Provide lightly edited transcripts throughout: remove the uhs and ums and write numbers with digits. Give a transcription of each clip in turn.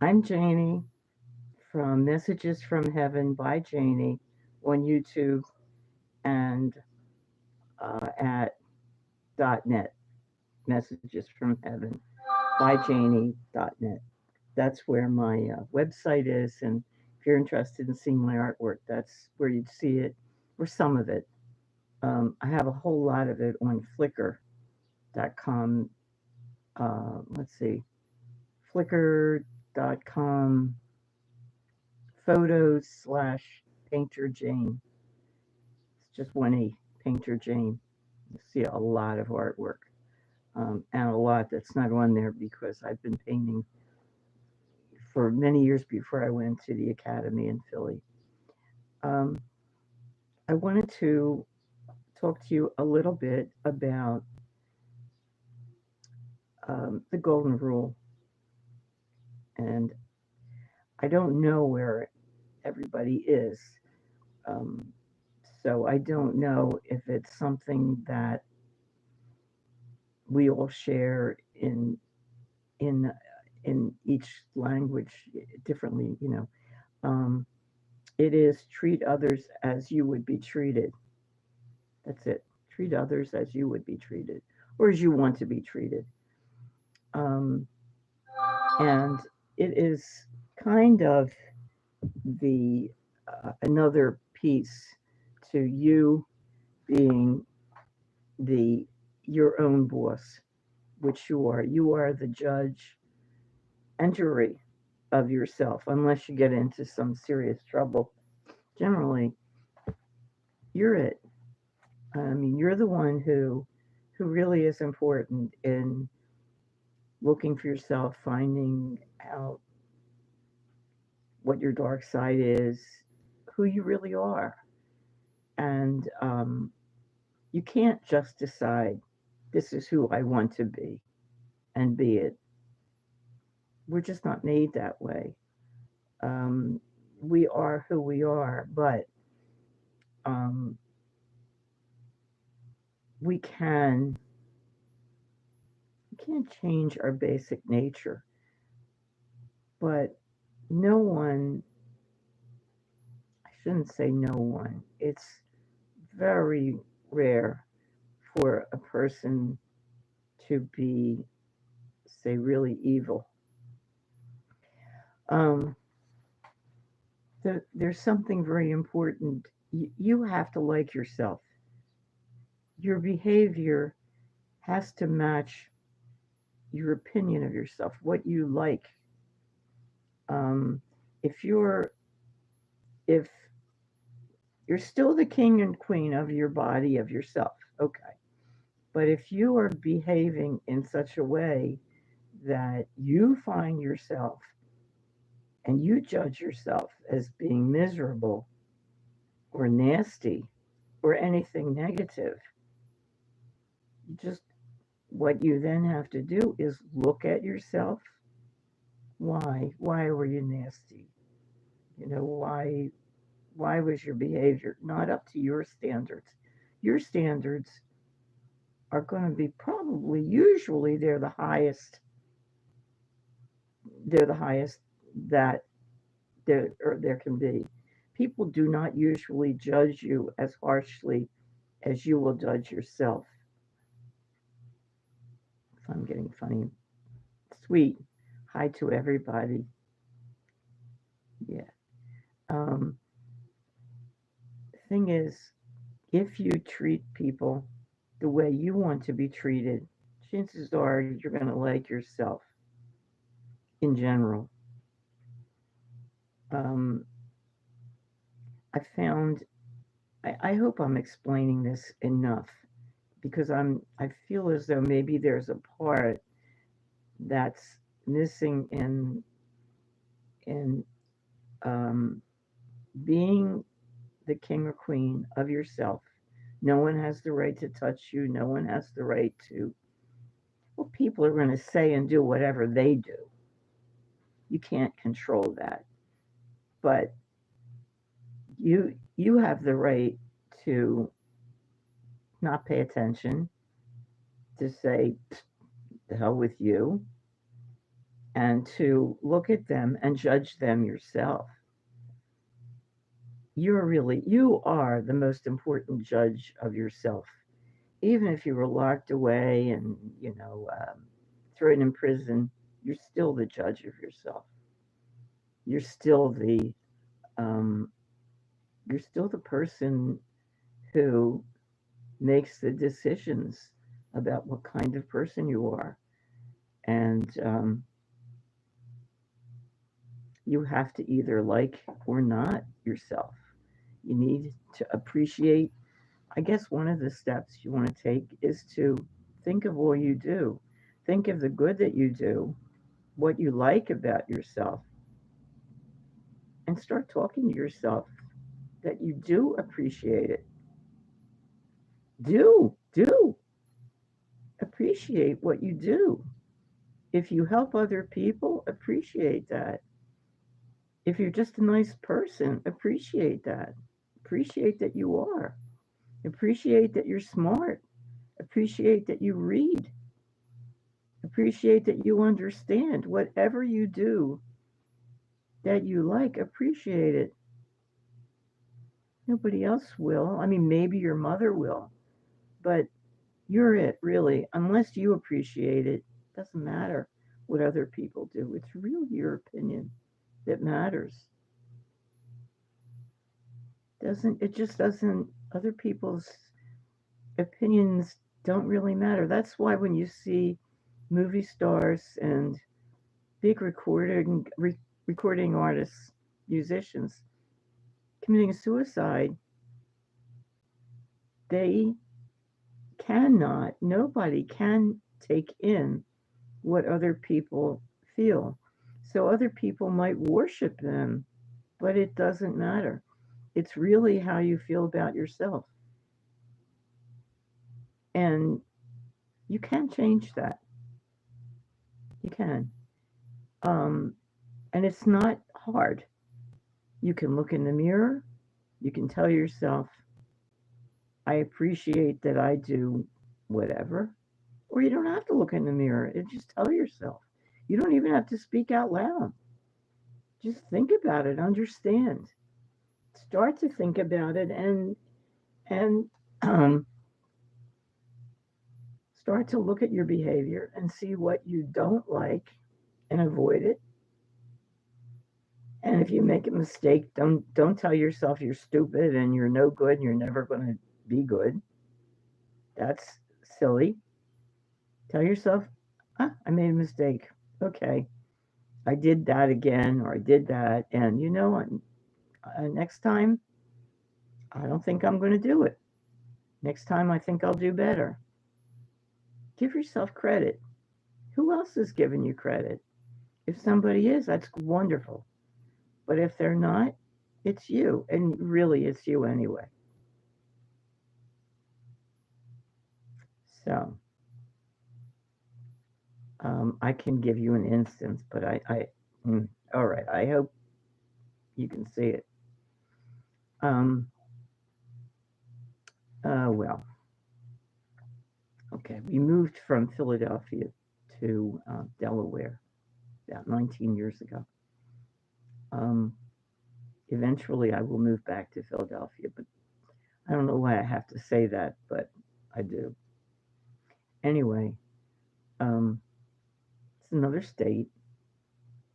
I'm Jaynee from Messages from Heaven by Jaynee on YouTube and at .net. Messages from Heaven by Jaynee.net. That's where my website is, and if you're interested in seeing my artwork, that's where you'd see it, or some of it. I have a whole lot of it on Flickr.com. Let's see, Flickr.com photos slash painter Jane. It's just one E, painter Jane. You see a lot of artwork, and a lot that's not on there because I've been painting for many years before I went to the academy in Philly. Um, I wanted to talk to you a little bit about the golden rule. And I don't know where everybody is. Um, so I don't know if it's something that we all share in in each language differently. Um, it is treat others as you would be treated. That's it. Treat others as you would be treated, or as you want to be treated. Um, and it is kind of the another piece to you being the your own boss, which you are. You are the judge and jury of yourself, unless you get into some serious trouble. Generally, you're it. I mean, you're the one who really is important in looking for yourself, finding out what your dark side is, who you really are, and you can't just decide this is who I want to be and be it. We're just not made that way. Um, we are who we are, but um, we can we can't change our basic nature. But no one, I shouldn't say no one. It's very rare for a person to be, say, really evil. Um, there's something very important. You have to like yourself. Your behavior has to match your opinion of yourself, what you like. Um, if you're if you're still the king and queen of your body, of yourself, okay. But if you are behaving in such a way that you find yourself and you judge yourself as being miserable or nasty or anything negative, just what you then have to do is look at yourself. Why were you nasty? Why was your behavior not up to your standards? Your standards are going to be probably, usually they're the highest that there can be. People do not usually judge you as harshly as you will judge yourself. If I'm getting funny, sweet. Hi to everybody. Yeah. Um, thing is, if you treat people the way you want to be treated, chances are you're going to like yourself in general. Um, I found, I hope I'm explaining this enough because I feel as though maybe there's a part that's missing in um, being the king or queen of yourself. No one has the right to touch you. No one has the right to. Well, people are going to say and do whatever they do. You can't control that, but you have the right to not pay attention, to say the hell with you, and to look at them and judge them yourself. You are the most important judge of yourself. Even if you were locked away and, thrown in prison, you're still the judge of yourself. You're still the um, you're still the person who makes the decisions about what kind of person you are, and you have to either like or not yourself. You need to appreciate. I guess one of the steps you want to take is to think of all you do. Think of the good that you do, what you like about yourself, and start talking to yourself that you do appreciate it. Do appreciate what you do. If you help other people, appreciate that. If you're just a nice person, appreciate that. Appreciate that you are. Appreciate that you're smart. Appreciate that you read. Appreciate that you understand. Whatever you do that you like, appreciate it. Nobody else will. I mean, maybe your mother will, but you're it, really. Unless you appreciate it, doesn't matter what other people do. It's really your opinion that matters. Doesn't it just doesn't other people's opinions don't really matter. That's why when you see movie stars and big recording artists, musicians committing suicide, they nobody can take in what other people feel. So other people might worship them, but it doesn't matter. It's really how you feel about yourself. And you can change that. You can. Um, and it's not hard. You can look in the mirror. You can tell yourself, I appreciate that I do whatever. Or you don't have to look in the mirror and just tell yourself. You don't even have to speak out loud. Just think about it, understand. Start to think about it and um, start to look at your behavior and see what you don't like and avoid it. And if you make a mistake, don't tell yourself you're stupid and you're no good and you're never going to be good. That's silly. Tell yourself, I made a mistake. Okay, I did that again, or I did that, and next time I don't think I'm going to do it. Next time I think I'll do better. Give yourself credit. Who else is giving you credit? If somebody is, that's wonderful. But if they're not, it's you. And really, it's you anyway. So, I can give you an instance, but all right, I hope you can see it. Well, okay, we moved from Philadelphia to Delaware about 19 years ago. Um, Eventually, I will move back to Philadelphia, but I don't know why I have to say that, but I do. Anyway, it's another state,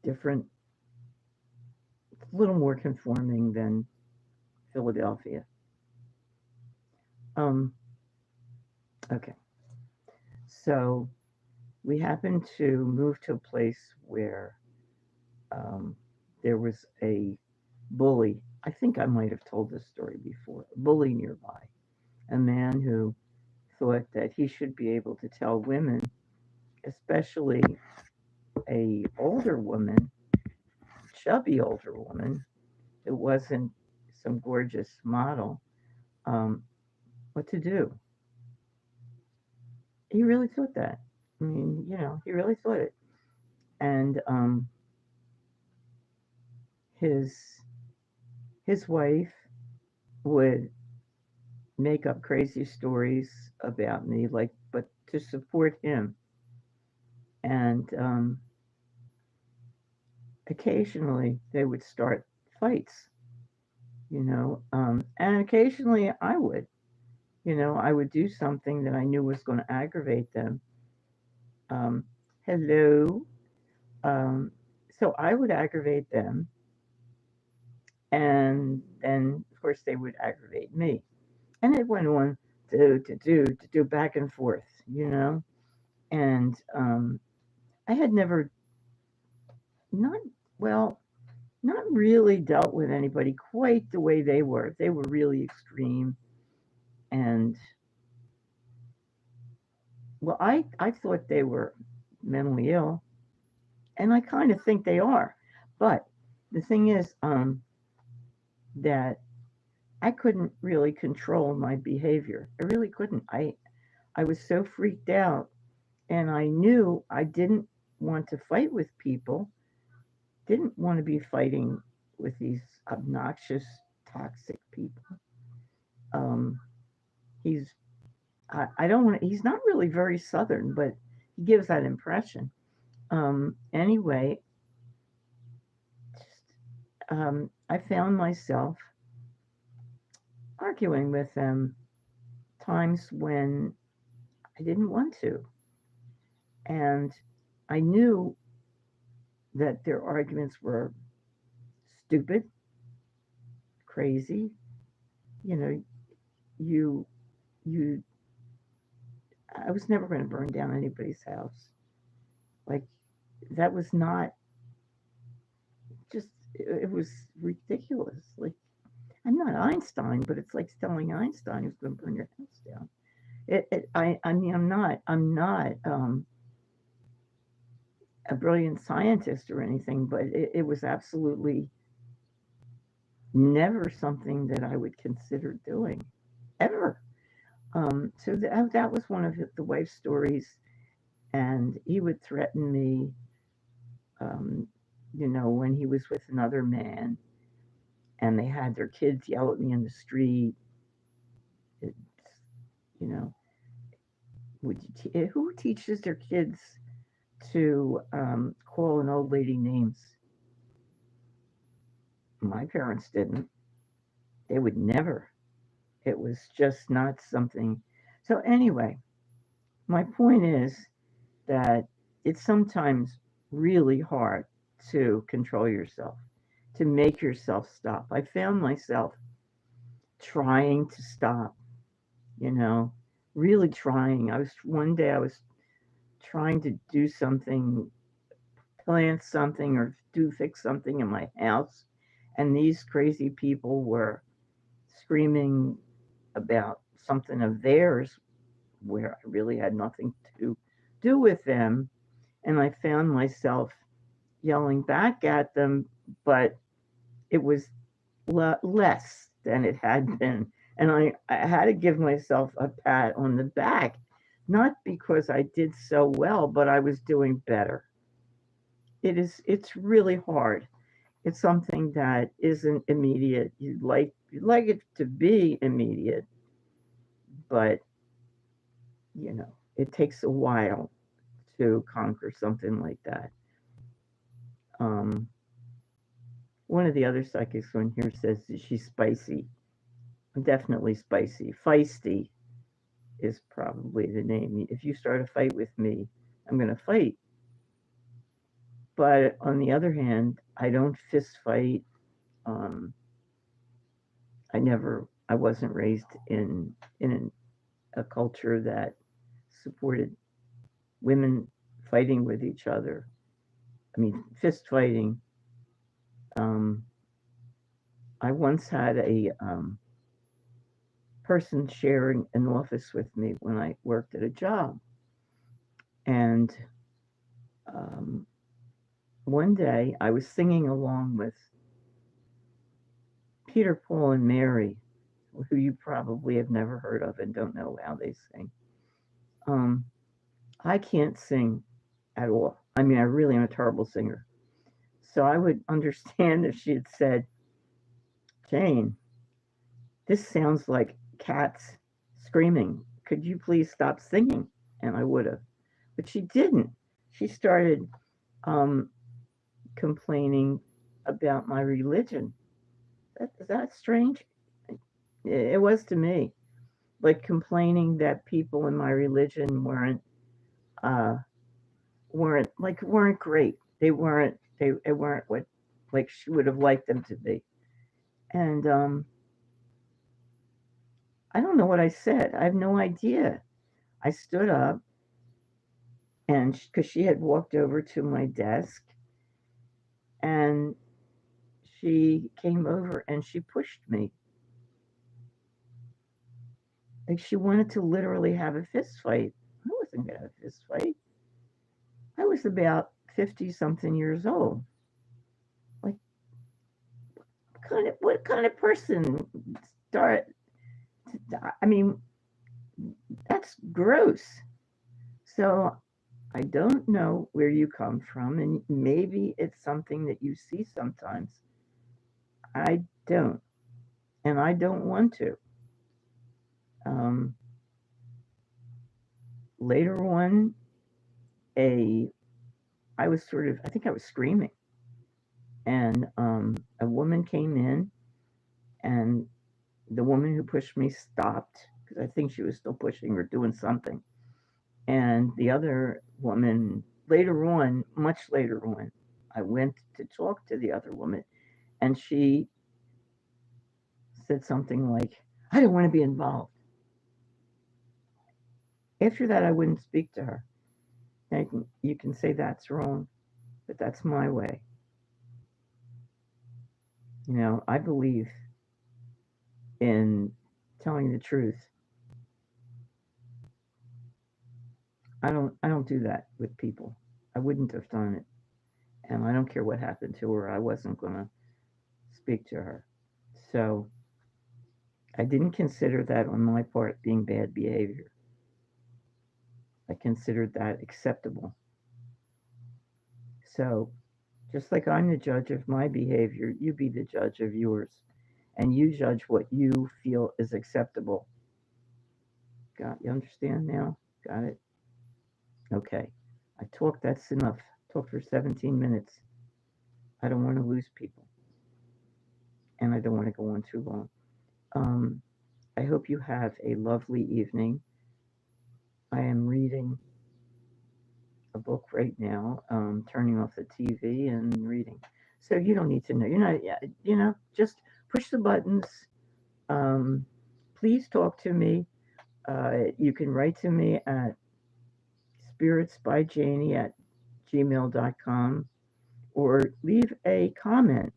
different, it's a little more conforming than Philadelphia. Okay, so we happened to move to a place where there was a bully. I think I might have told this story before. A bully nearby, a man who thought that he should be able to tell women, especially a older woman, chubby older woman, who wasn't some gorgeous model, um, what to do. He really thought that. I mean, he really thought it. And his his wife would make up crazy stories about me, like, but to support him. And occasionally they would start fights, and occasionally I would do something that I knew was going to aggravate them. Um, Hello. Um, so I would aggravate them, and then of course they would aggravate me, and it went on to do back and forth. And I had never, not well, not really dealt with anybody quite the way they were. They were really extreme, and well, I thought they were mentally ill, and I kind of think they are, but the thing is, that I couldn't really control my behavior. I really couldn't. I was so freaked out, and I knew I didn't want to fight with people. Didn't want to be fighting with these obnoxious, toxic people. Um, he's I don't want. He's not really very southern, but he gives that impression. Anyway, I found myself arguing with them times when I didn't want to, and I knew that their arguments were stupid, crazy. You know, you you. I was never going to burn down anybody's house. Like that was not just. It was ridiculous. Like I'm not Einstein, but it's like telling Einstein who's going to burn your house down. I mean, I'm not a brilliant scientist or anything, but it was absolutely never something that I would consider doing ever. So that was one of the wife's stories, and he would threaten me, um, when he was with another man, and they had their kids yell at me in the street. It's, you know, who teaches their kids to call an old lady names? My parents didn't. They would never. It was just not something. So, anyway, my point is that it's sometimes really hard to control yourself, to make yourself stop. I found myself trying to stop, you know, really trying. One day I was trying to do something, plant something, or fix something in my house, and these crazy people were screaming about something of theirs where I really had nothing to do with them. And I found myself yelling back at them, but it was less than it had been. And I had to give myself a pat on the back, not because I did so well, but I was doing better. It's really hard. It's something that isn't immediate. You'd like it to be immediate, but it takes a while to conquer something like that. Um, One of the other psychics on here says that she's spicy. I'm definitely spicy. Feisty is probably the name. If you start a fight with me, I'm going to fight. But on the other hand, I don't fist fight. Um, I wasn't raised in a culture that supported women fighting with each other. I mean, fist fighting. Um, I once had a person sharing an office with me when I worked at a job. And um, one day I was singing along with Peter, Paul, and Mary, who you probably have never heard of and don't know how they sing. Um, I can't sing at all. I mean, I really am a terrible singer. So I would understand if she had said, Jane, this sounds like cats screaming. Could you please stop singing? And I would have. But she didn't. She started um, complaining about my religion. Is that strange? It was to me. Like complaining that people in my religion uh, weren't great. They weren't what like she would have liked them to be. And I don't know what I said. I have no idea. I stood up and because she had walked over to my desk and she came over and she pushed me. Like she wanted to literally have a fist fight. I wasn't gonna have a fist fight. I was about 50 something years old. Like what kind of person start I mean, that's gross. So I don't know where you come from, and maybe it's something that you see sometimes. I don't, and I don't want to. Um, Later on, a I was sort of I think I was screaming, and a woman came in, and the woman who pushed me stopped because I think she was still pushing or doing something, and the other woman later on, much later on, I went to talk to the other woman, and she said something like, I don't want to be involved. After that, I wouldn't speak to her. You can say that's wrong, but that's my way. You know, I believe in telling the truth. I don't do that with people. I wouldn't have done it. And I don't care what happened to her. I wasn't going to speak to her. So I didn't consider that on my part being bad behavior. I considered that acceptable. So just like I'm the judge of my behavior, you be the judge of yours. And you judge what you feel is acceptable. You understand now? Got it? Okay. I talked, that's enough. Talked for 17 minutes. I don't want to lose people. And I don't want to go on too long. I hope you have a lovely evening. I am reading a book right now, turning off the TV and reading. So you don't need to know. You're not, just push the buttons. Um, Please talk to me. You can write to me at SpiritsbyJaynee at gmail.com or leave a comment.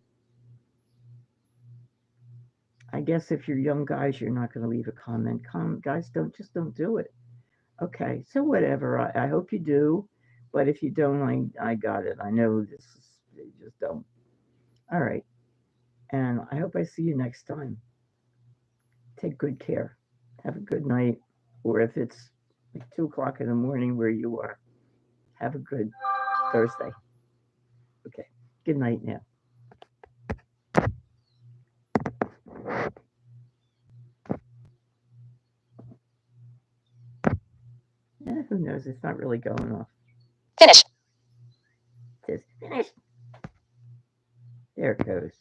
I guess if you're young guys, you're not going to leave a comment. Guys, don't do it. Okay, so whatever. I hope you do, but if you don't, I got it. I know this is, you just don't. All right, and I hope I see you next time. Take good care. Have a good night, or if it's like 2 o'clock in the morning where you are, have a good Thursday. Okay, good night now. Who knows? It's not really going off. Finish. It says finish. There it goes.